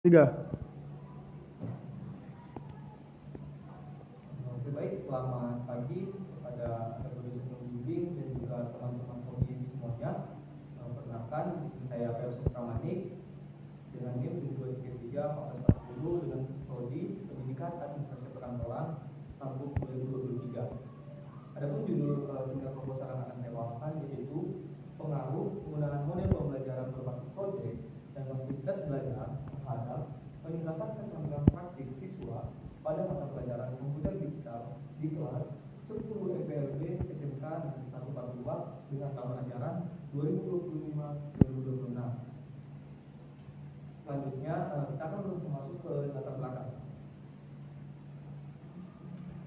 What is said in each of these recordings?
Tiga. Oke, baik, selamat pagi kepada rekan pembimbing dan juga teman-teman pembimbing semuanya. Perkenalkan, saya Felix Pramanik dengan NIM 7233 dengan prodi Pendidikan Administrasi Perkantoran tahun 2023. Adapun judul tingkat proposal akan saya bawakan yaitu pengaruh penggunaan model pembelajaran berbasis proyek dan fasilitas belajar terhadap peningkatan keterampilan praktik siswa pada mata pelajaran komputer digital di kelas 10 FPLB SMK Negeri 1 Papua dengan tahun ajaran 2025-2026. Selanjutnya kita akan masuk ke latar belakang.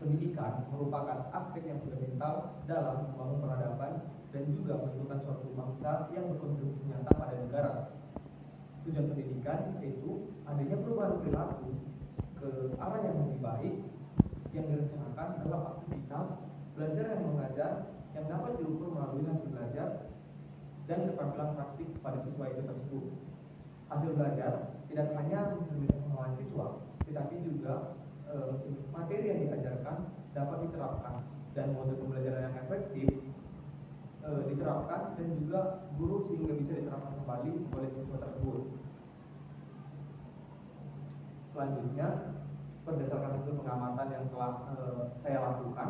Pendidikan merupakan aspek yang fundamental dalam membangun peradaban dan juga menentukan suatu bangsa yang berkontribusi nyata pada negara. Tujuan pendidikan yaitu adanya perubahan perilaku ke arah yang lebih baik yang direncanakan dalam aktivitas belajar yang mengajar yang dapat diukur melalui hasil belajar dan keterampilan praktik pada siswa itu tersebut. Hasil belajar tidak hanya mencerminkan pengalaman siswa, tetapi juga materi yang diajarkan dapat diterapkan dan model pembelajaran yang efektif diterapkan dan juga guru sehingga bisa diterapkan kembali oleh siswa tersebut. Selanjutnya, berdasarkan hasil pengamatan yang telah saya lakukan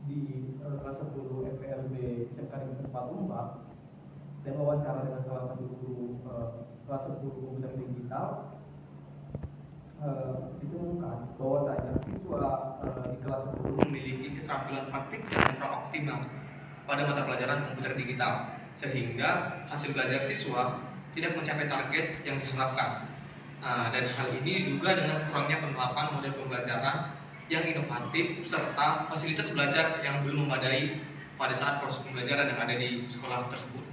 di kelas 10 FPLB SMK Negeri 4 dan wawancara dengan salah satu guru kelas 10 komputer digital, ditemukan bahwasanya siswa di kelas 10 memiliki keterampilan praktik yang kurang optimal pada mata pelajaran komputer digital, sehingga hasil belajar siswa tidak mencapai target yang diharapkan. Dan hal ini diduga dengan kurangnya penerapan model pembelajaran yang inovatif serta fasilitas belajar yang belum memadai pada saat proses pembelajaran yang ada di sekolah tersebut.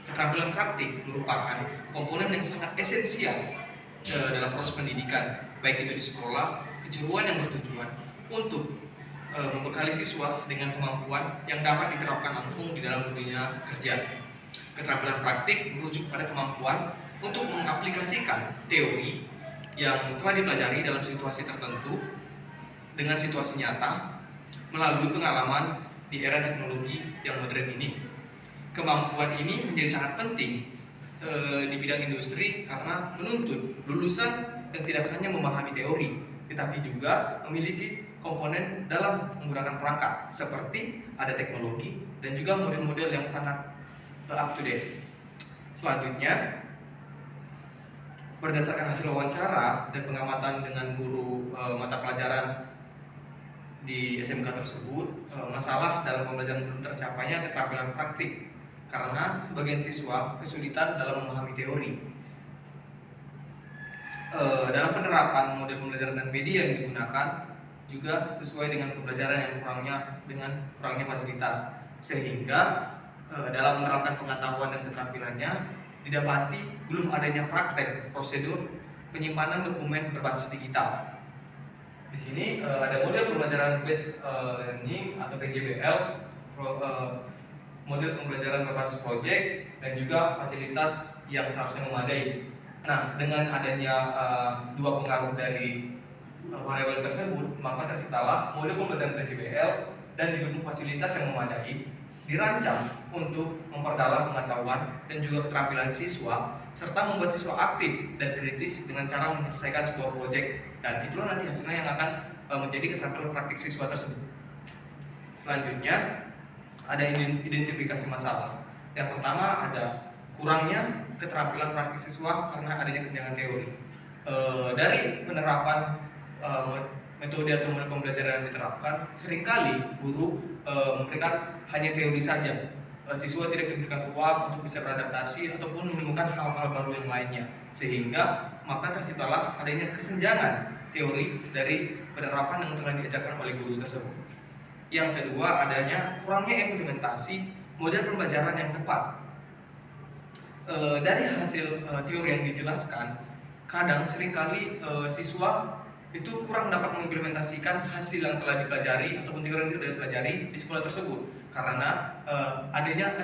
Keterampilan praktik merupakan komponen yang sangat esensial dalam proses pendidikan, baik itu di sekolah, kejuruan yang bertujuan untuk membekali siswa dengan kemampuan yang dapat diterapkan langsung di dalam dunia kerja. Keterampilan praktik merujuk pada kemampuan untuk mengaplikasikan teori yang telah dipelajari dalam situasi tertentu dengan situasi nyata melalui pengalaman di era teknologi yang modern ini. Kemampuan ini menjadi sangat penting di bidang industri karena menuntut lulusan yang tidak hanya memahami teori, tetapi juga memiliki komponen dalam menggunakan perangkat seperti ada teknologi dan juga model-model yang sangat up to date. Selanjutnya, berdasarkan hasil wawancara dan pengamatan dengan guru mata pelajaran di SMK tersebut, masalah dalam pembelajaran belum tercapainya keterampilan praktik karena sebagian siswa kesulitan dalam memahami teori. Dalam penerapan model pembelajaran dan media yang digunakan juga sesuai dengan pembelajaran yang kurangnya fasilitas, sehingga dalam menerapkan pengetahuan dan keterampilannya didapati belum adanya praktek prosedur penyimpanan dokumen berbasis digital. Di sini ada model pembelajaran based learning atau PJBL, model pembelajaran berbasis project dan juga fasilitas yang seharusnya memadai. Nah, dengan adanya dua pengaruh dari variabel tersebut, maka terciptalah model pembelajaran PJBL dan didukung fasilitas yang memadai, dirancang untuk memperdalam pengetahuan dan juga keterampilan siswa serta membuat siswa aktif dan kritis dengan cara menyelesaikan sebuah proyek, dan itulah nanti hasilnya yang akan menjadi keterampilan praktik siswa tersebut. Selanjutnya, ada identifikasi masalah. Yang pertama ada kurangnya keterampilan praktik siswa karena adanya kesenjangan teori. Dari penerapan metode atau model pembelajaran yang diterapkan, seringkali guru memberikan hanya teori saja. Siswa tidak diberikan ruang untuk bisa beradaptasi ataupun menemukan hal-hal baru yang lainnya, sehingga maka terciptalah adanya kesenjangan teori dari penerapan yang telah diajarkan oleh guru tersebut. Yang kedua, adanya kurangnya implementasi model pembelajaran yang tepat. Dari hasil teori yang dijelaskan, kadang seringkali siswa itu kurang dapat mengimplementasikan hasil yang telah dipelajari ataupun teori yang sudah dipelajari di sekolah tersebut, karena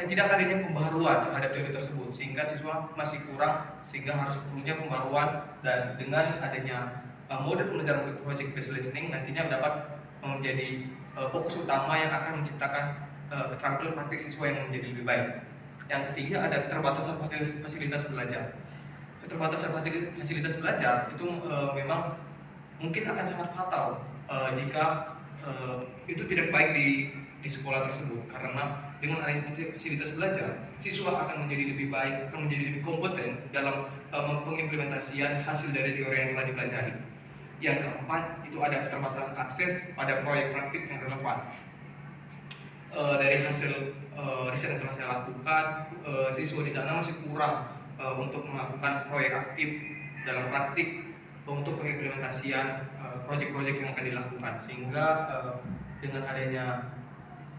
tidak adanya pembaruan terhadap teori tersebut, sehingga siswa masih kurang, sehingga harus punya pembaruan. Dan dengan adanya model pembelajaran project based learning nantinya dapat menjadi fokus utama yang akan menciptakan keterampilan praktik siswa yang menjadi lebih baik. Yang ketiga ada keterbatasan fasilitas belajar. Keterbatasan fasilitas belajar itu memang mungkin akan sangat fatal jika itu tidak baik di sekolah tersebut, karena dengan adanya fasilitas belajar, siswa akan menjadi lebih baik, akan menjadi lebih kompeten dalam pengimplementasian hasil dari teori yang telah dipelajari. Yang keempat itu ada keterbatasan akses pada proyek praktik yang relevan. Dari hasil riset yang telah saya lakukan, siswa di sana masih kurang untuk melakukan proyek aktif dalam praktik untuk pengimplementasian proyek-proyek yang akan dilakukan, sehingga dengan adanya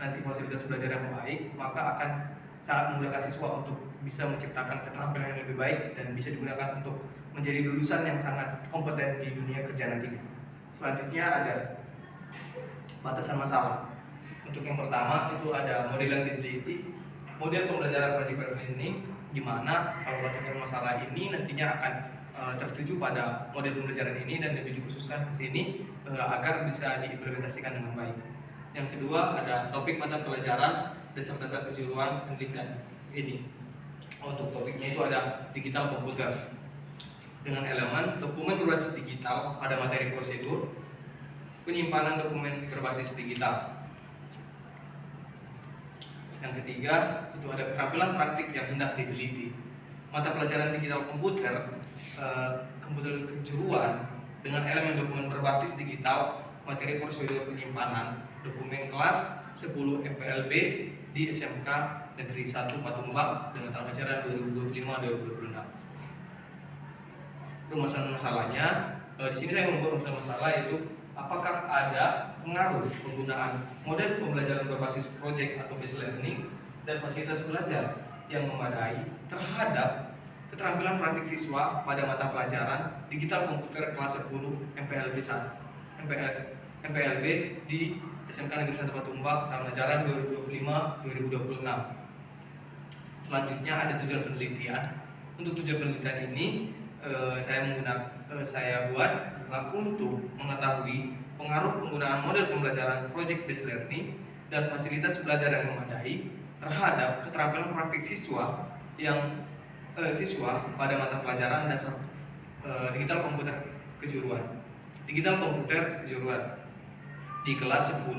nanti fasilitas belajar yang baik, maka akan sangat memudahkan siswa untuk bisa menciptakan keterampilan yang lebih baik dan bisa digunakan untuk menjadi lulusan yang sangat kompeten di dunia kerja nanti. Selanjutnya ada batasan masalah. Untuk yang pertama itu ada model yang diteliti, model pembelajaran project learning, di mana kalau batasan masalah ini nantinya akan tertuju pada model pembelajaran ini dan lebih dikhususkan ke sini agar bisa diimplementasikan dengan baik. Yang kedua ada topik mata pelajaran dasar-dasar kejuruan pendidikan ini. Untuk topiknya itu ada digital komputer dengan elemen dokumen berbasis digital pada materi prosedur, penyimpanan dokumen berbasis digital. Yang ketiga itu ada keterampilan praktik yang hendak diteliti. Mata pelajaran digital komputer, komputer kejuruan dengan elemen dokumen berbasis digital, materi prosedur penyimpanan dokumen kelas 10 FPLB di SMK Negeri 1 Patumbak dengan tahun ajaran 2025-2026. Permasalahan masalahnya di sini saya membuat masalah yaitu apakah ada pengaruh penggunaan model pembelajaran berbasis project atau based learning dan fasilitas belajar yang memadai terhadap keterampilan praktik siswa pada mata pelajaran digital komputer kelas 10 MPLB di SMK Negeri 1 Patumbak tahun ajaran 2025-2026. Selanjutnya ada tujuan penelitian. Untuk tujuan penelitian ini saya buat untuk mengetahui pengaruh penggunaan model pembelajaran project based learning dan fasilitas belajar yang memadai terhadap keterampilan praktik siswa pada mata pelajaran dasar digital komputer kejuruan di kelas 10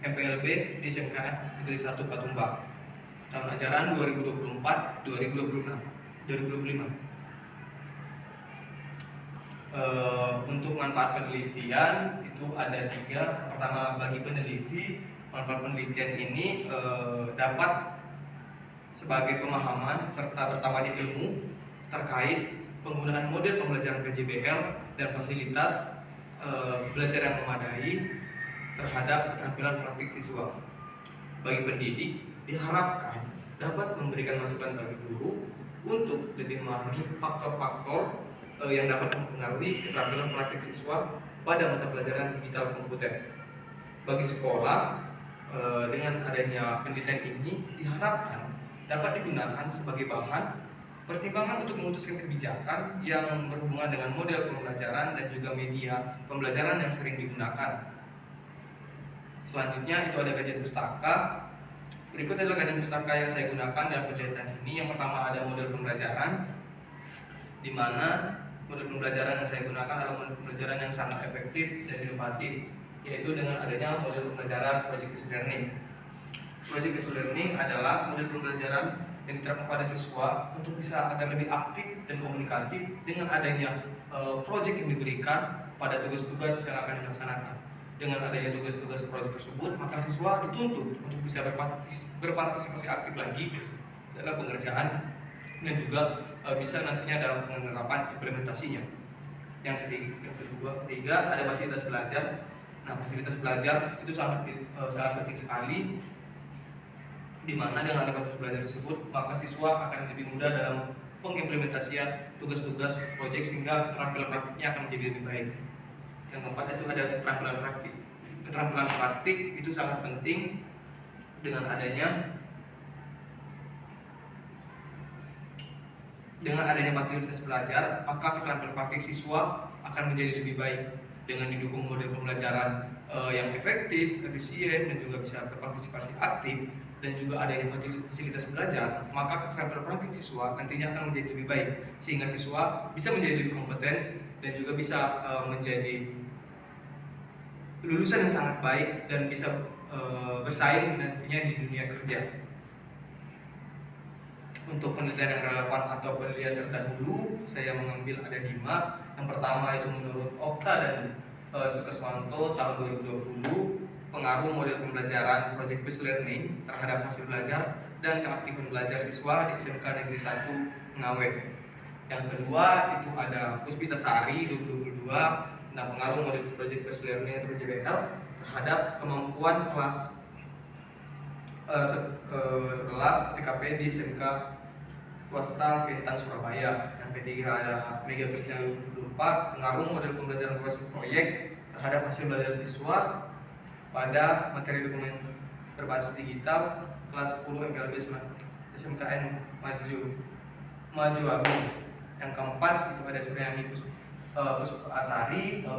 MPLB di SMK Negeri 1 Patumbak tahun ajaran 2024-2025. Untuk manfaat penelitian itu ada 3. Pertama, bagi peneliti, manfaat penelitian ini dapat sebagai pemahaman serta bertambahnya ilmu terkait penggunaan model pembelajaran PJBL dan fasilitas belajar yang memadai terhadap keterampilan praktik siswa. Bagi pendidik diharapkan dapat memberikan masukan bagi guru untuk lebih memahami faktor-faktor yang dapat mempengaruhi keterampilan praktik siswa pada mata pelajaran digital komputer. Bagi sekolah, dengan adanya penelitian ini diharapkan dapat digunakan sebagai bahan pertimbangan untuk memutuskan kebijakan yang berhubungan dengan model pembelajaran dan juga media pembelajaran yang sering digunakan. Selanjutnya itu ada kajian pustaka. Berikut adalah kajian pustaka yang saya gunakan dalam penelitian ini. Yang pertama ada model pembelajaran, di mana model pembelajaran yang saya gunakan adalah model pembelajaran yang sangat efektif dan inovatif, yaitu dengan adanya model pembelajaran project based learning. Project based learning adalah model pembelajaran yang diterapkan pada siswa untuk bisa agar lebih aktif dan komunikatif dengan adanya project yang diberikan pada tugas-tugas yang akan dilaksanakan. Dengan adanya tugas-tugas proyek tersebut, maka siswa dituntut untuk bisa berpartisipasi aktif lagi dalam pengerjaan dan juga bisa nantinya dalam penerapan implementasinya. Yang ketiga ada fasilitas belajar. Nah, fasilitas belajar itu sangat penting sekali, di mana dengan ada fasilitas belajar tersebut, maka siswa akan lebih mudah dalam pengimplementasian tugas-tugas proyek sehingga keterampilan praktiknya akan menjadi lebih baik. Yang keempat itu ada keterampilan praktik. Keterampilan praktik itu sangat penting Dengan adanya fasilitas belajar, maka keterampilan praktik siswa akan menjadi lebih baik. Dengan didukung model pembelajaran yang efektif, efisien, dan juga bisa berpartisipasi aktif, dan juga adanya fasilitas belajar, maka keterampilan praktik siswa nantinya akan menjadi lebih baik, sehingga siswa bisa menjadi lebih kompeten dan juga bisa menjadi lulusan yang sangat baik dan bisa bersaing nantinya di dunia kerja. Untuk penelitian yang relevan atau penelitian terdahulu, saya mengambil ada 5. Yang pertama itu menurut Okta dan Sukeswanto tahun 2020, pengaruh model pembelajaran project based learning terhadap hasil belajar dan keaktifan belajar siswa di SMK Negeri 1 Ngawen. Yang kedua itu ada Puspita Sari 2022 tentang pengaruh model project based learning atau PJBL terhadap kemampuan kelas 11 TKP di SMK swasta Bintang Surabaya. Yang ketiga ada Mega Kristina 2024 pengaruh model pembelajaran proyek terhadap hasil belajar siswa pada materi dokumen berbasis digital kelas 10 MPLB SMKN Maju Agung. Yang keempat itu ada Suryani Puspaasari tahun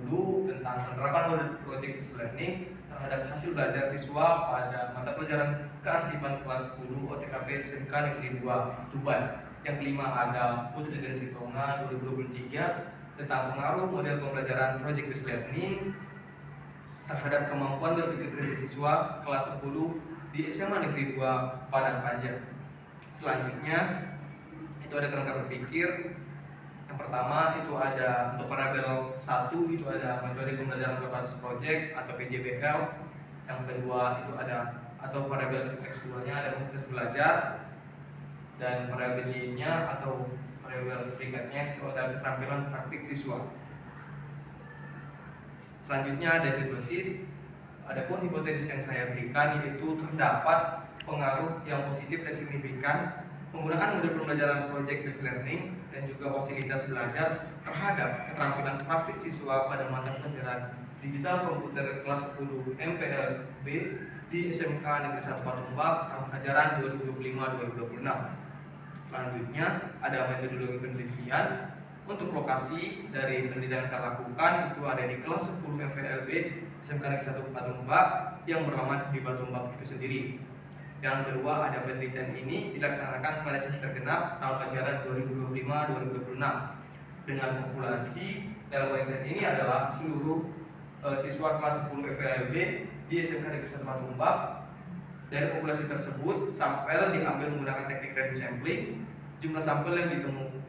2020 tentang penerapan model project based learning terhadap hasil belajar siswa pada mata pelajaran kearsipan kelas 10 OTKP SMK Negeri 2 Tuban. Yang kelima ada Putri dan Tritonga 2023 tentang pengaruh model pembelajaran project based learning terhadap kemampuan berpikir kritis siswa kelas 10 di SMA Negeri 2 Padang Panjang. Selanjutnya itu ada kerangka berpikir. Yang pertama itu ada untuk parabel 1 itu ada metode pembelajaran berbasis project atau PJBL. Yang kedua itu ada atau parabel X2 nya ada komunitas belajar, dan parabel Y nya atau parabel berikutnya itu ada keterampilan praktik siswa. Selanjutnya ada hipotesis. Adapun hipotesis yang saya berikan yaitu terdapat pengaruh yang positif dan signifikan penggunaan model pembelajaran project based learning dan juga fasilitas belajar terhadap keterampilan praktik siswa pada mata pelajaran digital komputer kelas 10 MPLB di SMK Negeri 1 Patumbak tahun ajaran 2025-2026. Selanjutnya ada metodologi penelitian. Untuk lokasi dari penelitian yang saya lakukan itu ada di kelas 10 MPLB SMK Negeri 1 Patumbak yang beralamat di Patumbak itu sendiri. Yang kedua ada penelitian ini dilaksanakan pada semester genap tahun ajaran 2025-2026 dengan populasi dalam penelitian ini adalah seluruh siswa kelas 10 FPLB di SMK Negeri 1 Patumbak. Dari populasi tersebut sampel diambil menggunakan teknik random sampling. Jumlah sampel yang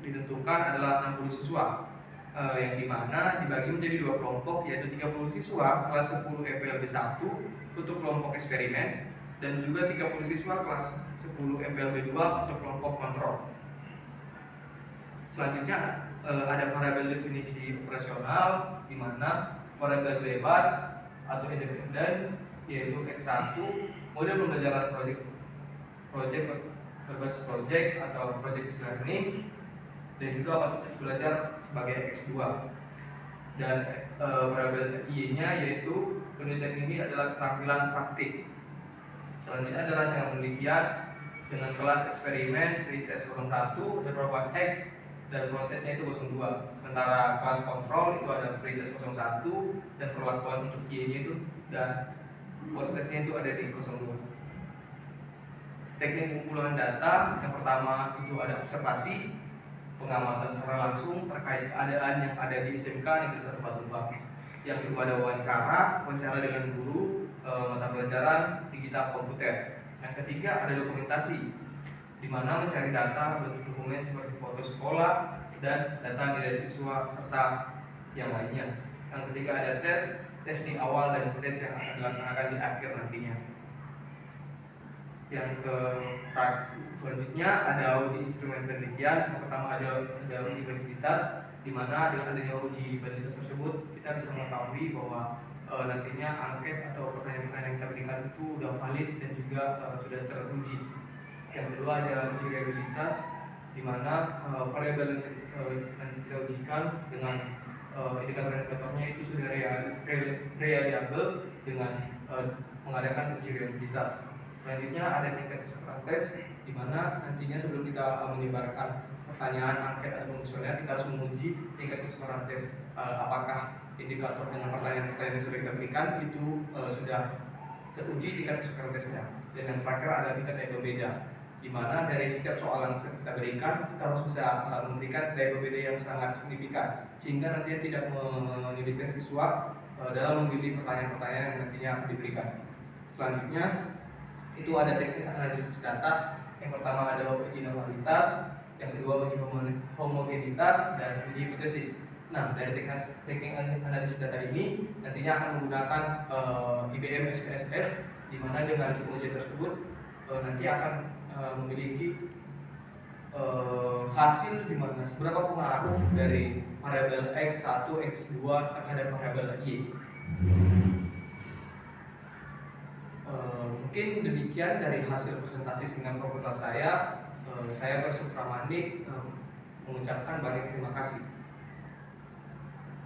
ditentukan adalah 60 siswa yang dimana dibagi menjadi 2 kelompok, yaitu 30 siswa kelas 10 FPLB 1 untuk kelompok eksperimen dan juga 30 siswa kelas 10 MPLB 2 untuk kelompok kontrol. Selanjutnya ada variabel definisi operasional di mana variabel bebas atau independen yaitu X1 model pembelajaran project berbasis project atau project based learning dan juga fasilitas belajar sebagai X2. Dan variabel Y-nya yaitu penelitian ini adalah keterampilan praktik. Selanjutnya adalah rancangan penelitian dengan kelas eksperimen pretest 01 ada perlakuan X dan protesnya itu 02. Sementara kelas kontrol itu ada pretest 01 dan perlakuan untuk Y-nya itu dan protesnya itu ada di 02. Teknik pengumpulan data yang pertama itu ada observasi, pengamatan secara langsung terkait keadaan yang ada di SMK Negeri 1 Patumbak. Yang kedua ada wawancara dengan guru mata pelajaran digital komputer. Yang ketiga ada dokumentasi, di mana mencari data bentuk dokumen seperti foto sekolah dan data nilai siswa serta yang lainnya. Yang ketiga ada tes di awal dan tes yang akan dilaksanakan di akhir nantinya. Yang selanjutnya ada uji instrumen penelitian. Yang pertama ada uji validitas, di mana dengan adanya uji validitas tersebut kita bisa mengetahui bahwa nantinya angket atau pertanyaan-pertanyaan yang kita berikan itu sudah valid dan juga sudah teruji. Yang kedua ada uji reliabilitas, di mana variabel yang kita ujikan dengan indikator-indikatornya itu sudah reliable dengan mengadakan uji reliabilitas. Selanjutnya ada tingkat kesukaran tes, di mana nantinya sebelum kita menyebarkan pertanyaan, angket atau kuesioner, kita harus menguji tingkat kesukaran tes. Apakah indikator dengan pertanyaan-pertanyaan yang sudah kita berikan itu sudah teruji tingkat kesukaran tesnya. Dan yang terakhir ada tingkat ego beda, di mana dari setiap soalan yang kita berikan kita harus bisa memberikan ego beda yang sangat signifikan, sehingga nantinya tidak menyulitkan siswa dalam memilih pertanyaan-pertanyaan yang nantinya akan diberikan. Selanjutnya itu ada teknik analisis data. Yang pertama ada uji normalitas, yang kedua uji homogenitas, dan uji hipotesis. Nah, dari teknik analisis data ini nantinya akan menggunakan IBM SPSS, di mana dengan pengujian tersebut nanti akan memiliki hasil di mana seberapa pengaruh dari variabel X1, X2 terhadap variabel Y. Mungkin demikian dari hasil presentasi seminar proposal saya. Saya Persut Ramani mengucapkan banyak terima kasih.